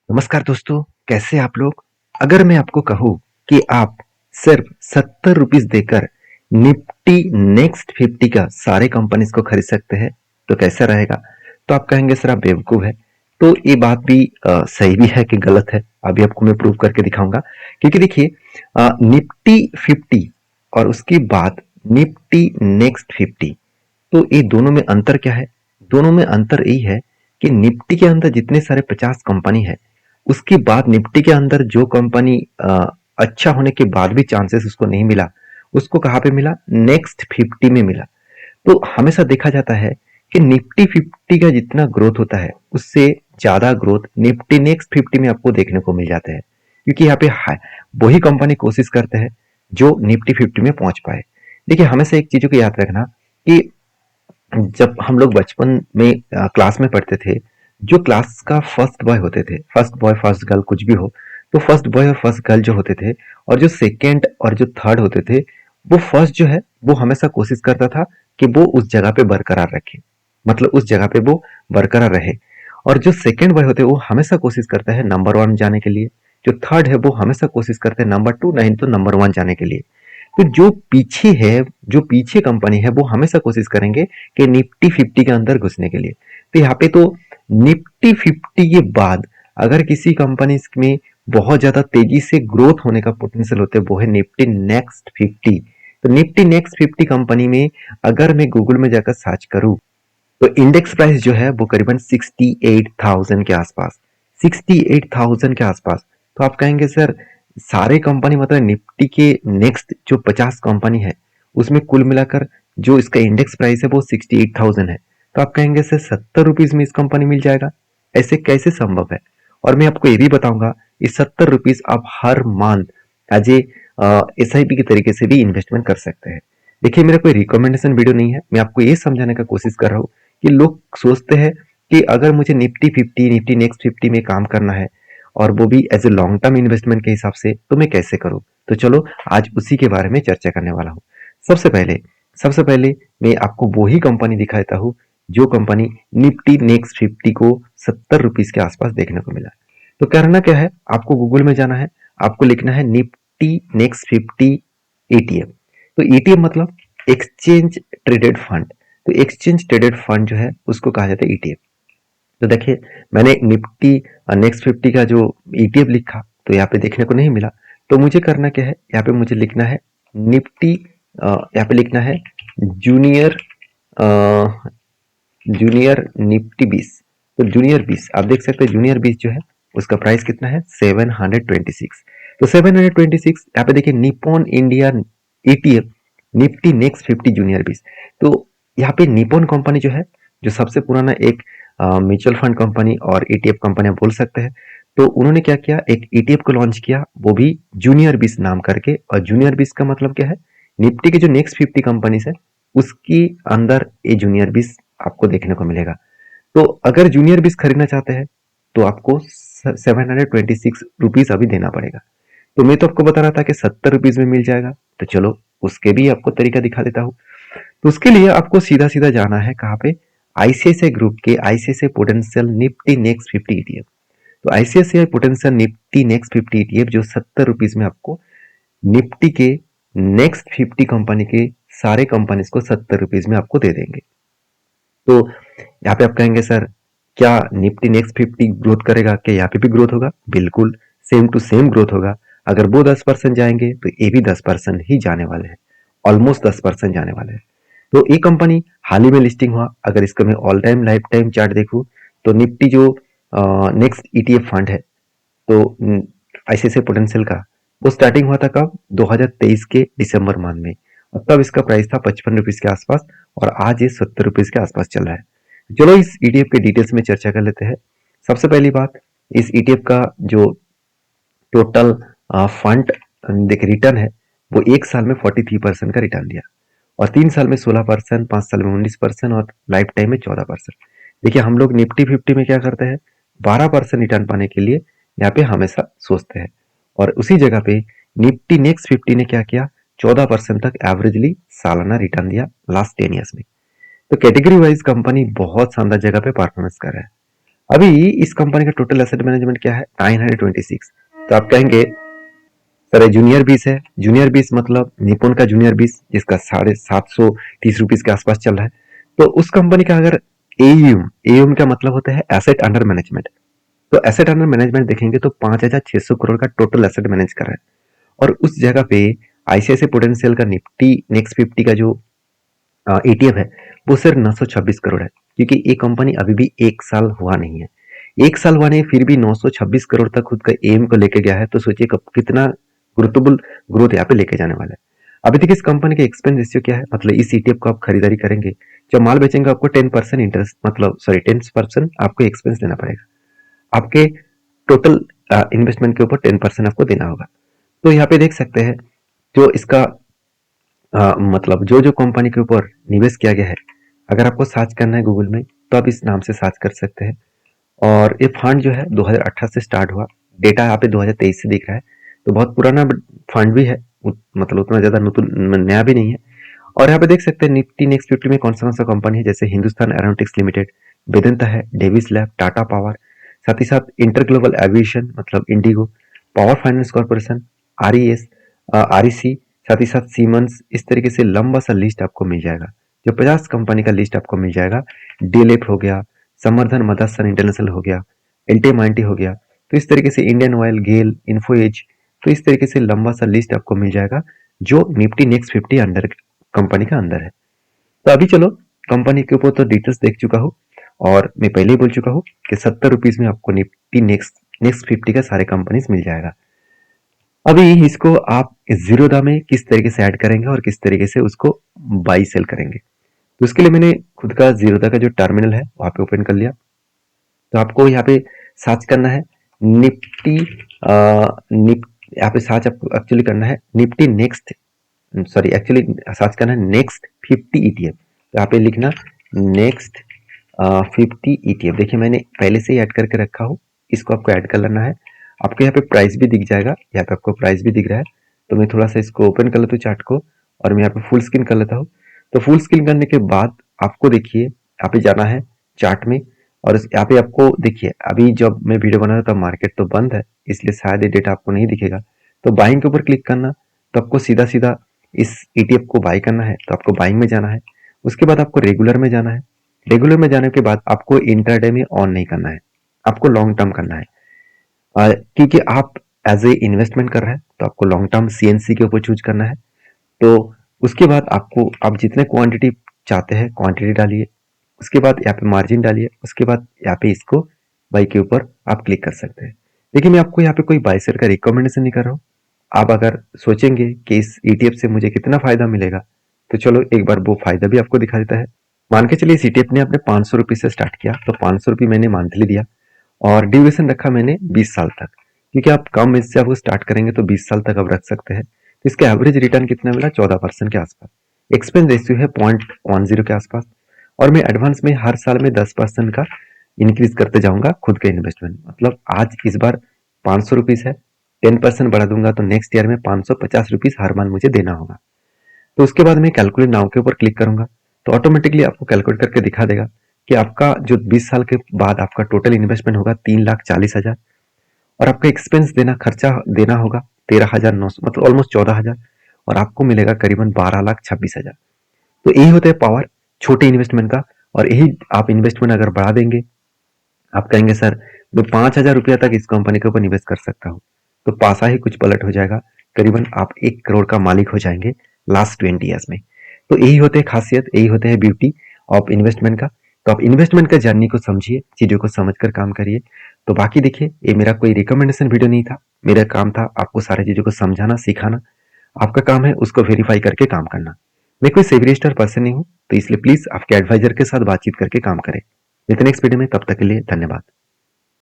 नमस्कार दोस्तों, कैसे आप लोग? अगर मैं आपको कहूँ कि आप सिर्फ 70 रुपीस देकर निफ्टी नेक्स्ट 50 का सारे कंपनीज को खरीद सकते हैं, तो कैसा रहेगा? तो आप कहेंगे सर आप बेवकूफ है। तो ये बात भी सही भी है कि गलत है। अभी आपको मैं प्रूव करके दिखाऊंगा। क्योंकि देखिए निफ्टी 50 और उसके बाद निफ्टी नेक्स्ट 50, तो ये दोनों में अंतर क्या है? दोनों में अंतर यही है कि निफ्टी के अंदर जितने सारे 50 कंपनी है, उसके बाद निफ्टी के अंदर जो कंपनी अच्छा होने के बाद भी चांसेस उसको नहीं मिला, उसको कहाँ पे मिला? नेक्स्ट 50 में मिला। तो हमेशा देखा जाता है कि निफ्टी 50 का जितना ग्रोथ होता है, उससे ज्यादा ग्रोथ निफ्टी नेक्स्ट 50 में आपको देखने को मिल जाते हैं। क्योंकि यहाँ पे वही कंपनी कोशिश करते हैं जो निफ्टी 50 में पहुंच पाए। देखिए हमेशा एक चीजों को याद रखना कि जब हम लोग बचपन में क्लास में पढ़ते थे, जो क्लास का फर्स्ट बॉय होते थे, फर्स्ट बॉय फर्स्ट गर्ल कुछ भी हो, तो फर्स्ट बॉय और फर्स्ट गर्ल जो होते थे और जो सेकंड और जो थर्ड होते थे, वो फर्स्ट जो है वो हमेशा कोशिश करता था कि वो उस जगह पे बरकरार रखे, मतलब उस जगह पे वो बरकरार रहे। और जो सेकंड बॉय होते हैं वो हमेशा कोशिश करता है नंबर वन जाने के लिए। जो थर्ड है वो हमेशा कोशिश करते हैं नंबर टू नहीं तो नंबर वन जाने के लिए। तो जो पीछे है, जो पीछे कंपनी है, वो हमेशा कोशिश करेंगे कि निफ्टी 50 के अंदर घुसने के लिए। तो यहाँ पे तो निफ्टी 50 के बाद अगर किसी कंपनी में बहुत ज्यादा तेजी से ग्रोथ होने का पोटेंशियल होता है, वो है निफ्टी नेक्स्ट 50। तो निफ्टी नेक्स्ट 50 कंपनी में अगर मैं गूगल में जाकर सर्च करूं, तो इंडेक्स प्राइस जो है वो करीबन 68,000 के आसपास, 68,000 के आसपास। तो आप कहेंगे सर सारे कंपनी मतलब निफ्टी के नेक्स्ट जो 50 कंपनी है उसमें कुल मिलाकर जो इसका इंडेक्स प्राइस है वो 68,000 है। तो आप कहेंगे सर 70 रुपीज में इस कंपनी मिल जाएगा, ऐसे कैसे संभव है? और मैं आपको ये भी बताऊंगा इस 70 रुपीज आप हर मंथ एज ए SIP के तरीके से भी इन्वेस्टमेंट कर सकते हैं। देखिए मेरा कोई रिकमेंडेशन वीडियो नहीं है, मैं आपको ये समझाने का कोशिश कर रहा हूँ कि लोग सोचते हैं कि अगर मुझे निफ्टी 50 निफ्टी नेक्स्ट 50 में काम करना है और वो भी as a long term investment के हिसाब से, तो मैं कैसे करूं? तो चलो आज उसी के बारे में चर्चा करने वाला हूं। सबसे पहले सबसे पहले मैं आपको वही कंपनी दिखा देता हूं जो कंपनी निफ्टी नेक्स्ट 50 को 70 रुपीज के आसपास देखने को मिला। तो करना क्या है, आपको गूगल में जाना है, आपको लिखना है निफ्टी नेक्स्ट 50 ETF। तो ETF मतलब एक्सचेंज ट्रेडेड फंड। तो एक्सचेंज ट्रेडेड फंड जो है उसको कहा जाता है ETF। तो देखिए मैंने निफ्टी नेक्स्ट 50 का जो ETF लिखा तो यहाँ पे देखने को नहीं मिला। तो मुझे करना क्या है, यहाँ पे मुझे लिखना है निफ्टी, यहाँ पे लिखना है जूनियर जूनियर निफ्टी 20। तो जूनियर 20 आप देख सकते हैं, जूनियर 20 जो है उसका प्राइस कितना है 726। तो 726 यहाँ पे देखिए Nippon India ETF Nifty next 50 junior 20। तो यहाँ पे निपॉन कंपनी जो है, जो सबसे पुराना एक म्यूचुअल फंड कंपनी और ETF कंपनी आप बोल सकते हैं। तो उन्होंने क्या किया, एक ETF को लॉन्च किया, वो भी जूनियर 20 नाम करके। और जूनियर 20 का मतलब क्या है, निफ्टी के जो नेक्स्ट 50 कंपनीज है उसकी अंदर ये जूनियर 20 आपको देखने को मिलेगा। तो अगर जूनियर 20 खरीदना चाहते हैं तो आपको 726 रुपीज अभी देना पड़ेगा। तो मैं तो आपको बता रहा था कि 70 रुपीज में मिल जाएगा, तो चलो उसके भी आपको तरीका दिखा देता हूँ। तो उसके लिए आपको सीधा सीधा जाना है कहाँ पे, ICICI ग्रुप के ICICI potential Nifty next 50 ETF। तो ICICI potential Nifty next 50 ETF जो 70 रुपीज में आपको निफ्टी के नेक्स्ट 50 कंपनी के सारे कंपनीज को 70 रुपीज में आपको दे देंगे। तो यहाँ पे आप कहेंगे सर क्या निफ्टी नेक्स्ट 50 ग्रोथ करेगा, क्या यहाँ पे भी ग्रोथ होगा? बिल्कुल सेम टू सेम ग्रोथ होगा। अगर वो 10% जाएंगे तो ये भी 10% ही जाने वाले हैं, ऑलमोस्ट 10% जाने वाले हैं। तो ये कंपनी हाल ही में लिस्टिंग हुआ। अगर इसका मैं all time life time chart देखूं तो निफ्टी जो नेक्स्ट ETF फंड है, तो ICICI पोटेंशियल का, वो स्टार्टिंग हुआ था कब, 2023 के दिसंबर मंथ में। और तब इसका प्राइस था 55 रुपीज के आसपास और आज ये 70 रुपीज के आसपास चल रहा है। चलो इस ETF के डिटेल्स में चर्चा कर लेते हैं। सबसे पहली बात, इस ETF का जो टोटल फंड देख रिटर्न है वो एक साल में 43% का रिटर्न दिया, और 3 साल में 16%, 5 साल में 19% और लाइफ टाइम में 14%। देखिए हम लोग निफ्टी 50 में क्या करते हैं, 12% रिटर्न पाने के लिए यहाँ पे हमेशा सोचते हैं, और उसी जगह पे निफ्टी नेक्स्ट 50 ने क्या किया, 14% तक एवरेजली सालाना रिटर्न दिया लास्ट 10 ईयर्स में। तो कैटेगरी वाइज कंपनी बहुत शानदार जगह पे परफॉर्मेंस कर रहा है। अभी इस कंपनी का टोटल एसेट मैनेजमेंट क्या है, 926। तो आप कहेंगे सर जूनियर बीस है, जूनियर बीस मतलब निपुण का जूनियर बीस जिसका 730 रुपीज के आसपास चल रहा है। तो उस कंपनी का अगर एयूम, एयूम का मतलब होता है एसेट अंडर मैनेजमेंट। तो एसेट अंडर मैनेजमेंट देखेंगे तो 5,600 करोड़ का टोटल एसेट मैनेज कर रहा है। और उस जगह पे आईसीआईसीआई प्रूडेंशियल का निफ्टी नेक्स्ट 50 का जो एटीएफ है वो सिर्फ 926 करोड़ है, क्योंकि ये कंपनी अभी भी 1 साल हुआ नहीं है। 1 साल हुआ नहीं, फिर भी 926 करोड़ तक खुद का एम को लेके गया है। तो सोचिए कितना गुरुत्वपूर्ण ग्रोथ यहाँ पे लेके जाने वाला है। अभी तक इस कंपनी का एक्सपेंस रेशियो क्या है, मतलब इस ईटीएफ को आप खरीदारी करेंगे, जब माल बेचेंगे आपको 10% इंटरेस्ट, मतलब सॉरी 10% आपको एक्सपेंस देना पड़ेगा। आपके टोटल इन्वेस्टमेंट के ऊपर 10% आपको देना होगा। तो यहाँ पे देख सकते हैं जो इसका मतलब जो कंपनी के ऊपर निवेश किया गया है, अगर आपको सर्च करना है गूगल में तो आप इस नाम से सर्च कर सकते हैं। और ये फंड जो है 2018 से स्टार्ट हुआ, डेटा यहाँ पे 2023 से दिख रहा है। तो बहुत पुराना फंड भी है, मतलब उतना ज्यादा नया भी नहीं है। और यहाँ पे देख सकते हैं निफ्टी नेक्स्ट 50 में कौन सा कंपनी है, जैसे हिंदुस्तान एरोनॉटिक्स लिमिटेड, वेदांता है, डेविस लैब, टाटा पावर, साथ ही साथ इंटर ग्लोबल एविएशन मतलब Indigo, power finance corporation, RES, REC, साथ ही साथ सीमेंस। इस तरीके से लंबा सा लिस्ट आपको मिल जाएगा, जो 50 कंपनी का लिस्ट आपको मिल जाएगा। डीएलएफ हो गया, समर्थन मदरसन इंटरनेशनल हो गया, एलटी हो गया। तो इस तरीके से इंडियन ऑयल, गेल, इन्फो एज, तो इस तरीके से लंबा सा लिस्ट आपको मिल जाएगा जो निफ्टी नेक्स्ट 50 अंडर कंपनी का अंदर है। तो अभी चलो कंपनी के ऊपर तो डिटेल्स देख चुका हूँ, और मैं पहले ही बोल चुका हूँ कि 70 रुपीज में आपको निफ्टी नेक्स्ट 50 का सारे कंपनीज मिल जाएगा। अभी इसको आप जीरोधा में किस तरीके से ऐड करेंगे और किस तरीके से उसको बाई सेल करेंगे, तो उसके लिए मैंने खुद का जीरोधा का जो टर्मिनल है वहां पे ओपन कर लिया। तो आपको यहाँ पे सर्च करना है निफ्टी, यहाँ पे सर्च आपको एक्चुअली करना है Nifty next, sorry actually search करना है नेक्स्ट 50 ईटीएफ। तो यहाँ पे लिखना नेक्स्ट 50 ईटीएफ। देखिए मैंने पहले से ही ऐड करके रखा हूँ, इसको आपको ऐड कर लेना है। आपको यहाँ पे प्राइस भी दिख जाएगा, यहाँ पे आपको प्राइस भी दिख रहा है। तो मैं थोड़ा सा इसको ओपन कर लेता हूँ चार्ट को, और मैं यहाँ पे फुल स्क्रीन कर लेता हूँ। तो फुल स्क्रीन करने के बाद आपको देखिए यहाँ पे जाना है चार्ट में, और यहाँ पे आपको देखिए अभी जब मैं वीडियो बना रहा था मार्केट तो बंद है, इसलिए शायद ये डेटा आपको नहीं दिखेगा। तो बाइंग के ऊपर क्लिक करना, तो आपको सीधा सीधा इस ईटीएफ को बाई करना है, तो आपको बाइंग में जाना है। उसके बाद आपको रेगुलर में जाना है। रेगुलर में जाने के बाद आपको इंट्राडे में ऑन नहीं करना है, आपको लॉन्ग टर्म करना है। क्योंकि आप एज ए इन्वेस्टमेंट कर रहे हैं तो आपको लॉन्ग टर्म सीएनसी के ऊपर चूज करना है। तो उसके बाद आपको आप जितने क्वांटिटी चाहते हैं क्वांटिटी डालिए, उसके बाद यहाँ पे मार्जिन डालिए, उसके बाद यहाँ पे इसको बाई के ऊपर आप क्लिक कर सकते हैं। देखिए मैं आपको यहाँ पे कोई बाई सेल का रिकमेंडेशन नहीं कर रहा हूँ। आप अगर सोचेंगे कि इस ईटीएफ से मुझे कितना फायदा मिलेगा, तो चलो एक बार वो फायदा भी आपको दिखा देता है। मान के चलिए इस ईटीएफ ने अपने 500 रुपये से स्टार्ट किया, तो 500 रुपये मैंने मंथली दिया, और ड्यूरेशन रखा मैंने 20 साल तक, क्योंकि आप कम एज से आप स्टार्ट करेंगे तो 20 साल तक आप रख सकते हैं। तो इसका एवरेज रिटर्न कितना मिला, 14% के आसपास। एक्सपेंस रेशियो है 0.10 के आसपास, और मैं एडवांस में हर साल में 10% का इंक्रीज करते जाऊंगा खुद के इन्वेस्टमेंट। मतलब आज इस बार 500 रुपीज है, 10% बढ़ा दूंगा तो नेक्स्ट ईयर में 550 रुपीज हर मंथ मुझे देना होगा। तो उसके बाद मैं कैलकुलेट नाउ के ऊपर क्लिक करूंगा, तो ऑटोमेटिकली आपको कैलकुलेट करके दिखा देगा कि आपका जो 20 साल के बाद आपका टोटल इन्वेस्टमेंट होगा 3,40,000, और आपका एक्सपेंस देना खर्चा देना होगा 13,900, मतलब ऑलमोस्ट 14,000, और आपको मिलेगा करीबन 12,26,000। तो यही होता है पावर छोटे इन्वेस्टमेंट का। और यही आप इन्वेस्टमेंट अगर बढ़ा देंगे, आप कहेंगे सर मैं 5,000 रुपया तक इस कंपनी के ऊपर निवेश कर सकता हूँ, तो पासा ही कुछ पलट हो जाएगा, करीबन आप 1 करोड़ का मालिक हो जाएंगे लास्ट 20 ईयर्स में। तो यही होते हैं खासियत, यही होते हैं ब्यूटी ऑफ इन्वेस्टमेंट का। तो आप इन्वेस्टमेंट का जर्नी को समझिए, चीजों को समझकर काम करिए। तो बाकी देखिए ये मेरा कोई रिकमेंडेशन वीडियो नहीं था, मेरा काम था आपको सारी चीजों को समझाना सिखाना। आपका काम है उसको वेरीफाई करके काम करना। मैं कोई सेवी रजिस्टर पर्सन नहीं हूँ, तो इसलिए प्लीज आपके एडवाइजर के साथ बातचीत करके काम करें। मिलते नेक्स्ट वीडियो में, तब तक के लिए धन्यवाद।